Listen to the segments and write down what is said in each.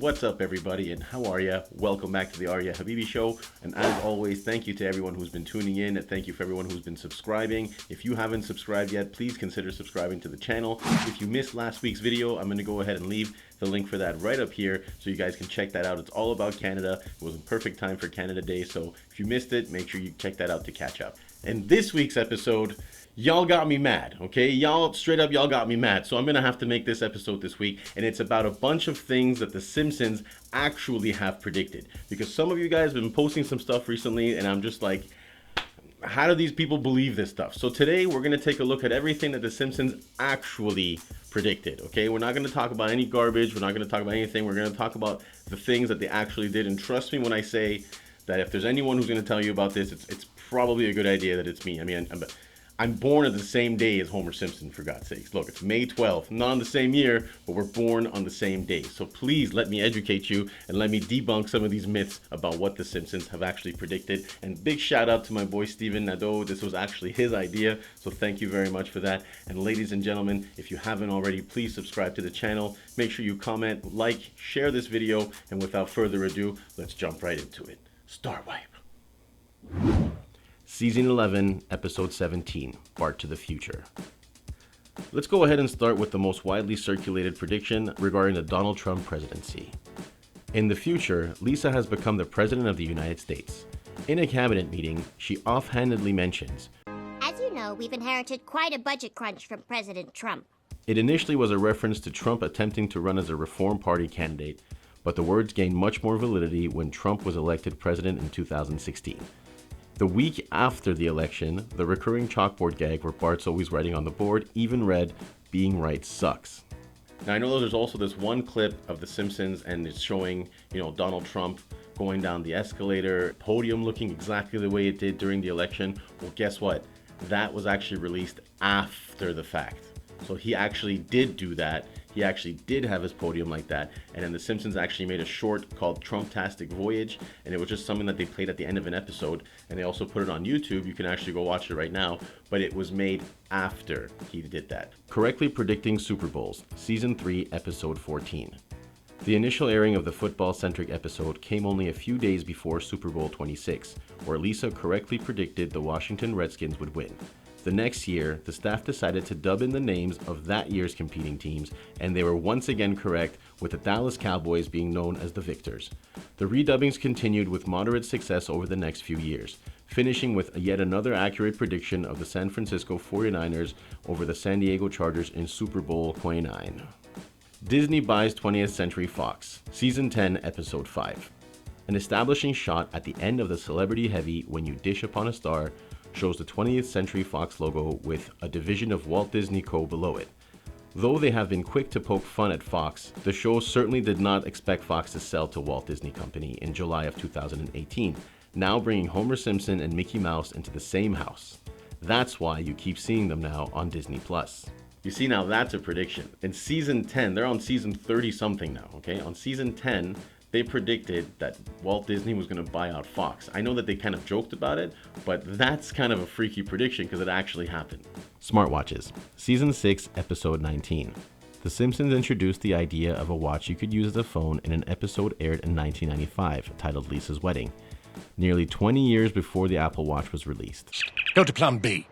What's up, everybody, and how are ya? Welcome back to the Arya Habibi show. And as always, thank you to everyone who's been tuning in, and thank you for everyone who's been subscribing. If you haven't subscribed yet, please consider subscribing to the channel. If you missed last week's video, I'm going to go ahead and leave the link for that right up here so you guys can check that out. It's all about Canada. It was a perfect time for Canada Day, so if you missed it, make sure you check that out to catch up. And this week's episode, y'all got me mad, okay? Y'all got me mad. So I'm gonna have to make this episode this week, and it's about a bunch of things that the Simpsons actually have predicted. Because some of you guys have been posting some stuff recently, and I'm just like, how do these people believe this stuff? So today we're gonna take a look at everything that the Simpsons actually predicted, okay? We're not gonna talk about any garbage, we're not gonna talk about anything, we're gonna talk about the things that they actually did. And trust me when I say that if there's anyone who's gonna tell you about this, it's probably a good idea that it's me. I mean, I'm born on the same day as Homer Simpson, for God's sakes. Look, it's May 12th, not on the same year, but we're born on the same day. So please let me educate you and let me debunk some of these myths about what the Simpsons have actually predicted. And big shout out to my boy Steven Nadeau. This was actually his idea, so thank you very much for that. And ladies and gentlemen, if you haven't already, please subscribe to the channel. Make sure you comment, like, share this video, and without further ado, let's jump right into it. Star Wipe. Season 11, Episode 17, Bart to the Future. Let's go ahead and start with the most widely circulated prediction regarding the Donald Trump presidency. In the future, Lisa has become the President of the United States. In a cabinet meeting, she offhandedly mentions, "As you know, we've inherited quite a budget crunch from President Trump." It initially was a reference to Trump attempting to run as a Reform Party candidate, but the words gained much more validity when Trump was elected president in 2016. The week after the election, the recurring chalkboard gag where Bart's always writing on the board even read, "Being right sucks." Now I know there's also this one clip of The Simpsons and it's showing, Donald Trump going down the escalator, podium looking exactly the way it did during the election. Well, guess what? That was actually released after the fact. So he actually did do that. He actually did have his podium like that. And then The Simpsons actually made a short called Trumptastic Voyage. And it was just something that they played at the end of an episode. And they also put it on YouTube. You can actually go watch it right now. But it was made after he did that. Correctly predicting Super Bowls, Season 3, Episode 14. The initial airing of the football-centric episode came only a few days before Super Bowl 26, where Lisa correctly predicted the Washington Redskins would win. The next year, the staff decided to dub in the names of that year's competing teams, and they were once again correct, with the Dallas Cowboys being known as the victors. The redubbings continued with moderate success over the next few years, finishing with yet another accurate prediction of the San Francisco 49ers over the San Diego Chargers in Super Bowl 29. Disney buys 20th Century Fox, Season 10, Episode 5. An establishing shot at the end of the celebrity heavy When You Dish Upon a Star shows the 20th Century Fox logo with a division of Walt Disney Co. below it. Though they have been quick to poke fun at Fox, the show certainly did not expect Fox to sell to Walt Disney Company in July of 2018, now bringing Homer Simpson and Mickey Mouse into the same house. That's why you keep seeing them now on Disney+. You see, now that's a prediction. In Season 10, they're on Season 30-something now, okay? On Season 10, they predicted that Walt Disney was going to buy out Fox. I know that they kind of joked about it, but that's kind of a freaky prediction because it actually happened. Smartwatches, Season 6, Episode 19. The Simpsons introduced the idea of a watch you could use as a phone in an episode aired in 1995 titled Lisa's Wedding, nearly 20 years before the Apple Watch was released. Go to Plan B.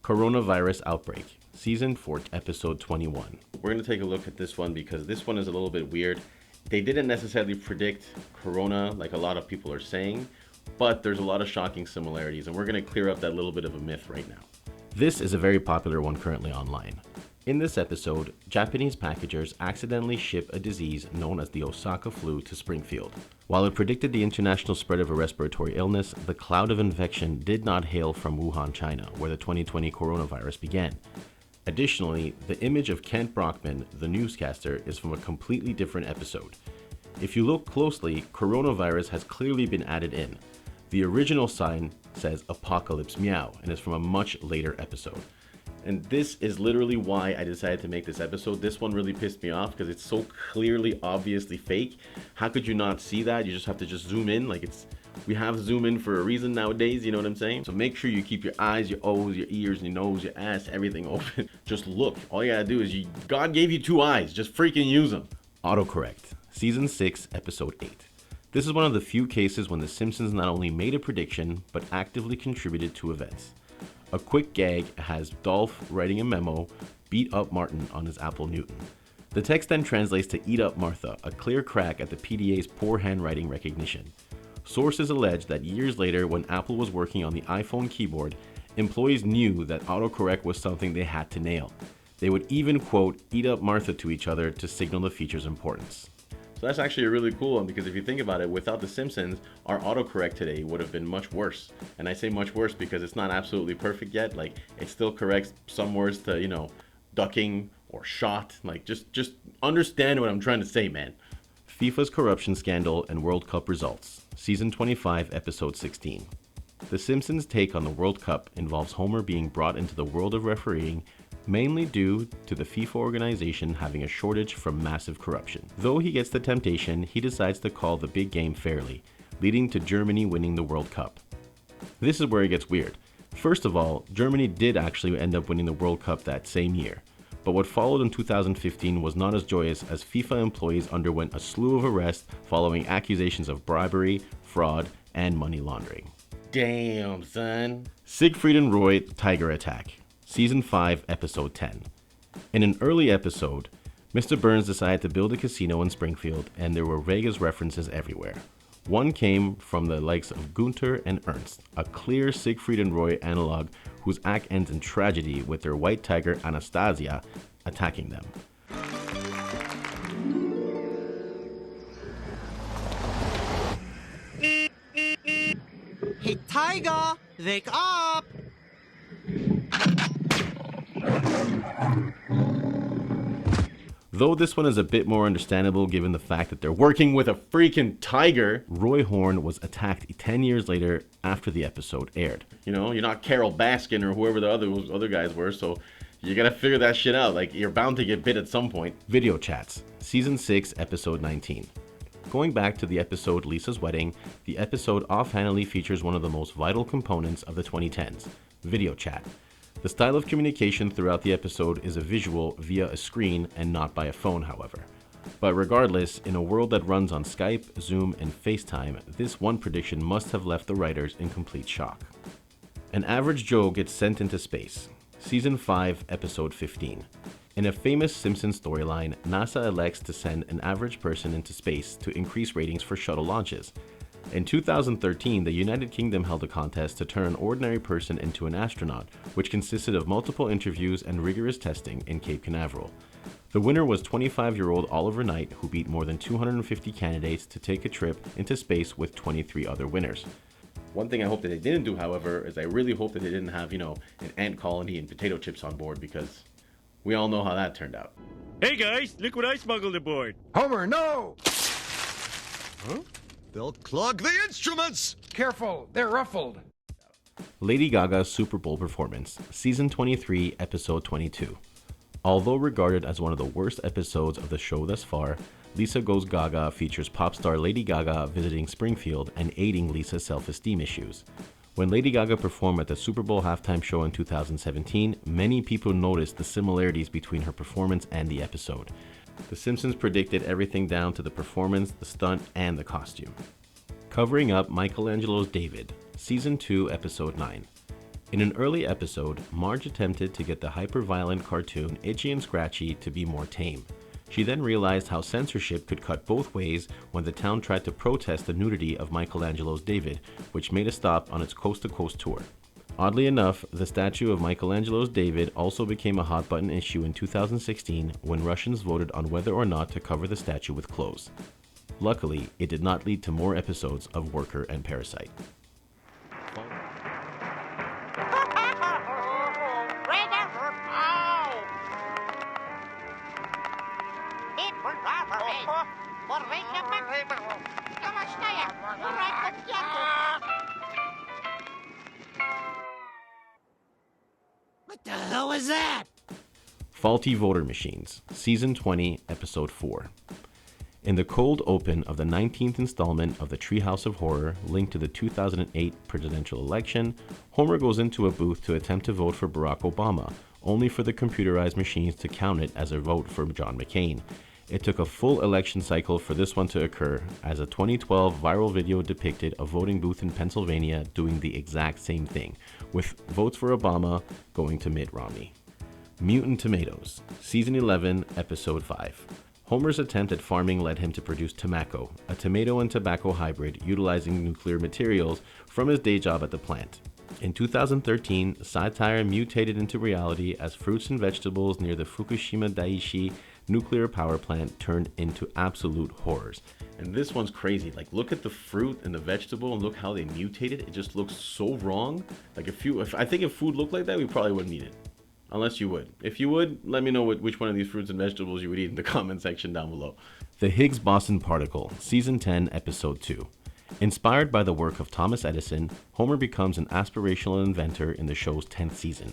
Coronavirus Outbreak, Season 4, Episode 21. We're going to take a look at this one because this one is a little bit weird. They didn't necessarily predict Corona like a lot of people are saying, but there's a lot of shocking similarities, and we're going to clear up that little bit of a myth right now. This is a very popular one currently online. In this episode, Japanese packagers accidentally ship a disease known as the Osaka flu to Springfield. While it predicted the international spread of a respiratory illness, the cloud of infection did not hail from Wuhan, China, where the 2020 coronavirus began. Additionally, the image of Kent Brockman, the newscaster, is from a completely different episode. If you look closely, coronavirus has clearly been added in. The original sign says Apocalypse Meow and is from a much later episode. And this is literally why I decided to make this episode. This one really pissed me off because it's so clearly, obviously fake. How could you not see that? You just have to zoom in. We have zoom in for a reason nowadays, you know what I'm saying? So make sure you keep your eyes, your O's, your ears, your nose, your ass, everything open Just look. All you gotta do is God gave you 2 eyes. Just freaking use them. Autocorrect. Season 6, Episode 8. This is one of the few cases when The Simpsons not only made a prediction, but actively contributed to events. A quick gag has Dolph writing a memo, beat up Martin on his Apple Newton. The text then translates to eat up Martha, a clear crack at the PDA's poor handwriting recognition. Sources allege that years later, when Apple was working on the iPhone keyboard, employees knew that autocorrect was something they had to nail. They would even quote, eat up Martha to each other to signal the feature's importance. So that's actually a really cool one, because if you think about it, without The Simpsons, our autocorrect today would have been much worse. And I say much worse because it's not absolutely perfect yet. Like, it still corrects some words to, ducking or shot. Like, just understand what I'm trying to say, man. FIFA's corruption scandal and World Cup results. Season 25, Episode 16. The Simpsons' take on the World Cup involves Homer being brought into the world of refereeing, mainly due to the FIFA organization having a shortage from massive corruption. Though he gets the temptation, he decides to call the big game fairly, leading to Germany winning the World Cup. This is where it gets weird. First of all, Germany did actually end up winning the World Cup that same year, but what followed in 2015 was not as joyous, as FIFA employees underwent a slew of arrests following accusations of bribery, fraud, and money laundering. Damn, son. Siegfried and Roy Tiger Attack. Season 5, Episode 10. In an early episode, Mr. Burns decided to build a casino in Springfield, and there were Vegas references everywhere. One came from the likes of Gunther and Ernst, a clear Siegfried and Roy analog whose act ends in tragedy with their white tiger Anastasia attacking them. Hey, Tiger, wake up! Though this one is a bit more understandable given the fact that they're working with a freaking tiger, Roy Horn was attacked 10 years later after the episode aired. You're not Carol Baskin or whoever the other guys were, so you gotta figure that shit out. Like, you're bound to get bit at some point. Video chats. Season 6, Episode 19. Going back to the episode Lisa's Wedding, the episode offhandedly features one of the most vital components of the 2010s, video chat. The style of communication throughout the episode is a visual via a screen and not by a phone, however. But regardless, in a world that runs on Skype, Zoom, and FaceTime, this one prediction must have left the writers in complete shock. An average Joe gets sent into space. Season 5, Episode 15. In a famous Simpsons storyline, NASA elects to send an average person into space to increase ratings for shuttle launches. In 2013, the United Kingdom held a contest to turn an ordinary person into an astronaut, which consisted of multiple interviews and rigorous testing in Cape Canaveral. The winner was 25-year-old Oliver Knight, who beat more than 250 candidates to take a trip into space with 23 other winners. One thing I hope that they didn't do, however, is I really hope that they didn't have, an ant colony and potato chips on board, because we all know how that turned out. Hey guys, look what I smuggled aboard. Homer, no! Huh? They'll clog the instruments! Careful, they're ruffled. Lady Gaga's Super Bowl performance, Season 23, Episode 22. Although regarded as one of the worst episodes of the show thus far, Lisa Goes Gaga features pop star Lady Gaga visiting Springfield and aiding Lisa's self-esteem issues. When Lady Gaga performed at the Super Bowl halftime show in 2017, many people noticed the similarities between her performance and the episode. The Simpsons predicted everything down to the performance, the stunt, and the costume. Covering up Michelangelo's David, Season 2, Episode 9. In an early episode, Marge attempted to get the hyper-violent cartoon Itchy and Scratchy to be more tame. She then realized how censorship could cut both ways when the town tried to protest the nudity of Michelangelo's David, which made a stop on its coast-to-coast tour. Oddly enough, the statue of Michelangelo's David also became a hot-button issue in 2016 when Russians voted on whether or not to cover the statue with clothes. Luckily, it did not lead to more episodes of Worker and Parasite. What the hell was that? Faulty Voter Machines, Season 20, Episode 4. In the cold open of the 19th installment of the Treehouse of Horror linked to the 2008 presidential election, Homer goes into a booth to attempt to vote for Barack Obama, only for the computerized machines to count it as a vote for John McCain. It took a full election cycle for this one to occur, as a 2012 viral video depicted a voting booth in Pennsylvania doing the exact same thing, with votes for Obama going to Mitt Romney. Mutant Tomatoes, Season 11, Episode 5. Homer's attempt at farming led him to produce Tomako, a tomato and tobacco hybrid utilizing nuclear materials from his day job at the plant. In 2013, satire mutated into reality as fruits and vegetables near the Fukushima Daiichi nuclear power plant turned into absolute horrors. And this one's crazy. Like, look at the fruit and the vegetable and look how they mutated. It just looks so wrong. Like, I think if food looked like that, we probably wouldn't eat it. Unless you would. If you would, let me know which one of these fruits and vegetables you would eat in the comment section down below. The Higgs boson particle, Season 10, Episode 2. Inspired by the work of Thomas Edison, Homer becomes an aspirational inventor in the show's 10th season.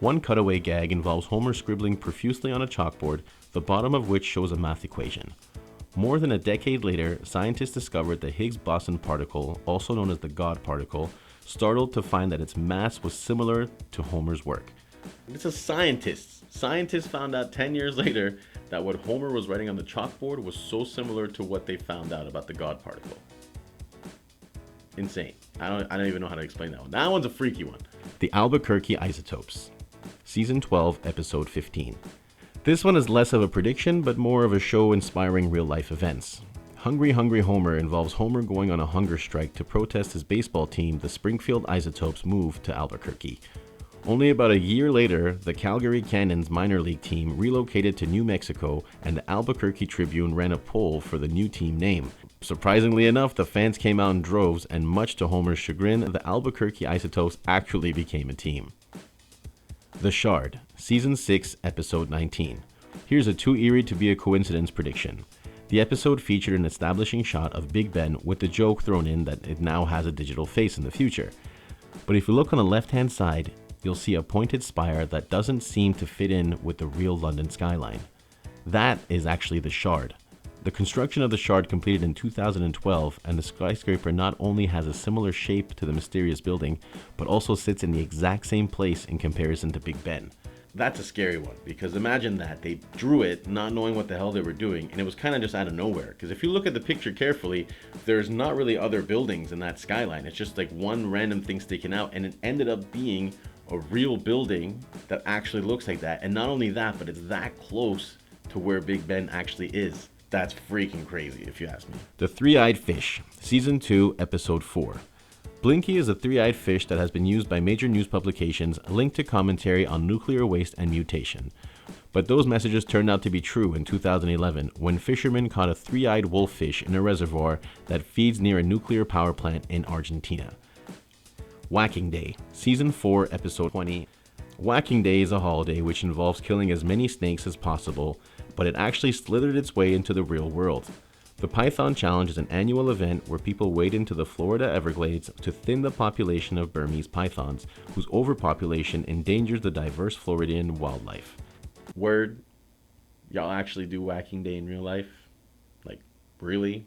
One cutaway gag involves Homer scribbling profusely on a chalkboard, the bottom of which shows a math equation. More than a decade later, scientists discovered the Higgs boson particle, also known as the God particle, startled to find that its mass was similar to Homer's work. It's a scientist. Scientists found out 10 years later that what Homer was writing on the chalkboard was so similar to what they found out about the God particle. Insane. I don't even know how to explain that one. That one's a freaky one. The Albuquerque Isotopes. Season 12, Episode 15. This one is less of a prediction, but more of a show inspiring real-life events. Hungry Hungry Homer involves Homer going on a hunger strike to protest his baseball team, the Springfield Isotopes, move to Albuquerque. Only about a year later, the Calgary Cannons minor league team relocated to New Mexico, and the Albuquerque Tribune ran a poll for the new team name. Surprisingly enough, the fans came out in droves, and much to Homer's chagrin, the Albuquerque Isotopes actually became a team. The Shard, Season 6, Episode 19. Here's a too eerie to be a coincidence prediction. The episode featured an establishing shot of Big Ben with the joke thrown in that it now has a digital face in the future. But if you look on the left-hand side, you'll see a pointed spire that doesn't seem to fit in with the real London skyline. That is actually the Shard. The construction of the Shard completed in 2012, and the skyscraper not only has a similar shape to the mysterious building, but also sits in the exact same place in comparison to Big Ben. That's a scary one, because imagine that. They drew it not knowing what the hell they were doing, and it was kind of just out of nowhere. Because if you look at the picture carefully, there's not really other buildings in that skyline. It's just like one random thing sticking out, and it ended up being a real building that actually looks like that. And not only that, but it's that close to where Big Ben actually is. That's freaking crazy, if you ask me. The Three-Eyed Fish, Season 2, Episode 4. Blinky is a three-eyed fish that has been used by major news publications linked to commentary on nuclear waste and mutation. But those messages turned out to be true in 2011 when fishermen caught a three-eyed wolffish in a reservoir that feeds near a nuclear power plant in Argentina. Wacking Day, Season 4, Episode 20. Wacking Day is a holiday which involves killing as many snakes as possible, but it actually slithered its way into the real world. The Python Challenge is an annual event where people wade into the Florida Everglades to thin the population of Burmese pythons, whose overpopulation endangers the diverse Floridian wildlife. Word, y'all actually do Wacking Day in real life? Like, really?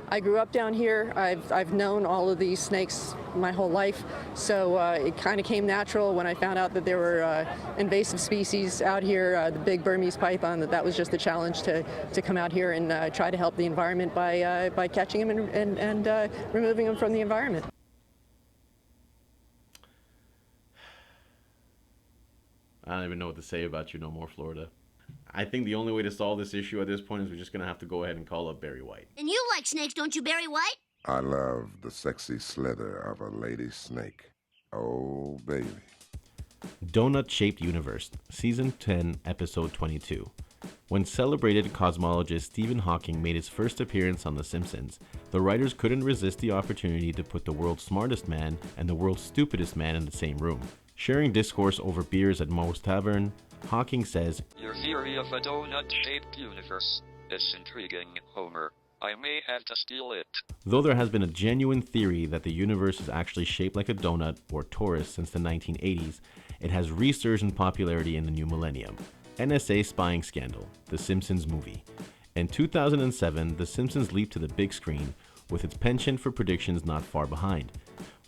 I grew up down here. I've known all of these snakes my whole life, so it kind of came natural when I found out that there were invasive species out here, the big Burmese python, that was just a challenge to come out here and try to help the environment by catching them and removing them from the environment. I don't even know what to say about you no more, Florida. I think the only way to solve this issue at this point is we're just going to have to go ahead and call up Barry White. And you like snakes, don't you, Barry White? I love the sexy slither of a lady snake. Oh, baby. Donut-Shaped Universe, Season 10, Episode 22. When celebrated cosmologist Stephen Hawking made his first appearance on The Simpsons, the writers couldn't resist the opportunity to put the world's smartest man and the world's stupidest man in the same room. Sharing discourse over beers at Moe's Tavern, Hawking says, "Your theory of a donut-shaped universe is intriguing, Homer. I may have to steal it." Though there has been a genuine theory that the universe is actually shaped like a donut or torus since the 1980s, it has resurged in popularity in the new millennium. NSA Spying Scandal, The Simpsons movie. In 2007, The Simpsons leaped to the big screen, with its penchant for predictions not far behind.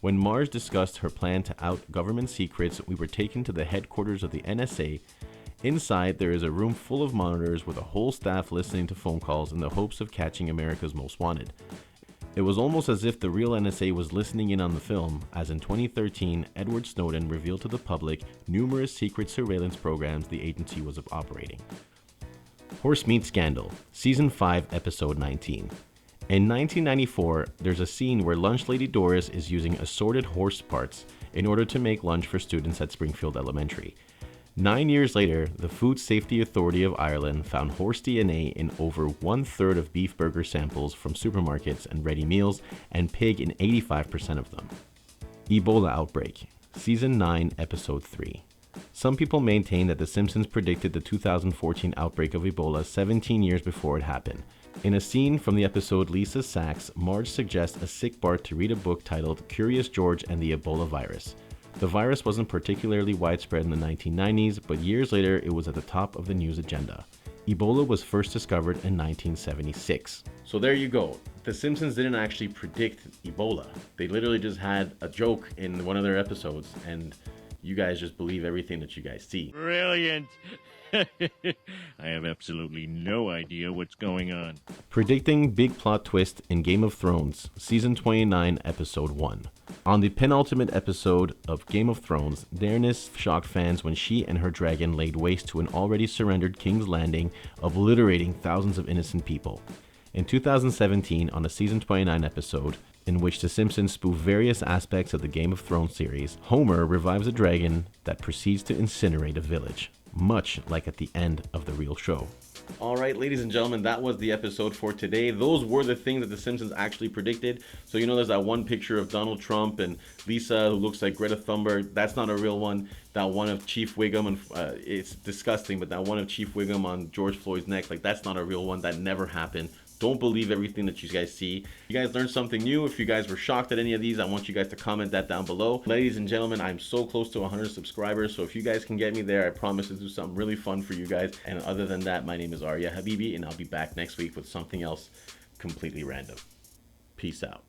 When Marge discussed her plan to out government secrets, we were taken to the headquarters of the NSA. Inside, there is a room full of monitors with a whole staff listening to phone calls in the hopes of catching America's Most Wanted. It was almost as if the real NSA was listening in on the film, as in 2013, Edward Snowden revealed to the public numerous secret surveillance programs the agency was operating. Horsemeat Scandal, Season 5, Episode 19. In 1994, there's a scene where lunch lady Doris is using assorted horse parts in order to make lunch for students at Springfield Elementary. 9 years later, the Food Safety Authority of Ireland found horse DNA in over 1/3 of beef burger samples from supermarkets and ready meals, and pig in 85% of them. Ebola Outbreak, Season 9, Episode 3. Some people maintain that The Simpsons predicted the 2014 outbreak of Ebola 17 years before it happened. In a scene from the episode Lisa Sacks, Marge suggests a sick Bart to read a book titled Curious George and the Ebola Virus. The virus wasn't particularly widespread in the 1990s, but years later it was at the top of the news agenda. Ebola was first discovered in 1976. So there you go. The Simpsons didn't actually predict Ebola. They literally just had a joke in one of their episodes, and you guys just believe everything that you guys see. Brilliant. I have absolutely no idea what's going on. Predicting big plot twist in Game of Thrones, Season 29, Episode 1. On the penultimate episode of Game of Thrones, Daenerys shocked fans when she and her dragon laid waste to an already surrendered King's Landing, obliterating thousands of innocent people. In 2017, on a Season 29 episode, in which The Simpsons spoof various aspects of the Game of Thrones series, Homer revives a dragon that proceeds to incinerate a village, much like at the end of the real show. Alright, ladies and gentlemen, that was the episode for today. Those were the things that The Simpsons actually predicted. So you know there's that one picture of Donald Trump and Lisa who looks like Greta Thunberg. That's not a real one. That one of Chief Wiggum, and it's disgusting, but that one of Chief Wiggum on George Floyd's neck, like that's not a real one. That never happened. Don't believe everything that you guys see. If you guys learned something new, if you guys were shocked at any of these, I want you guys to comment that down below. Ladies and gentlemen, I'm so close to 100 subscribers, so if you guys can get me there, I promise to do something really fun for you guys. And other than that, my name is Arya Habibi, and I'll be back next week with something else completely random. Peace out.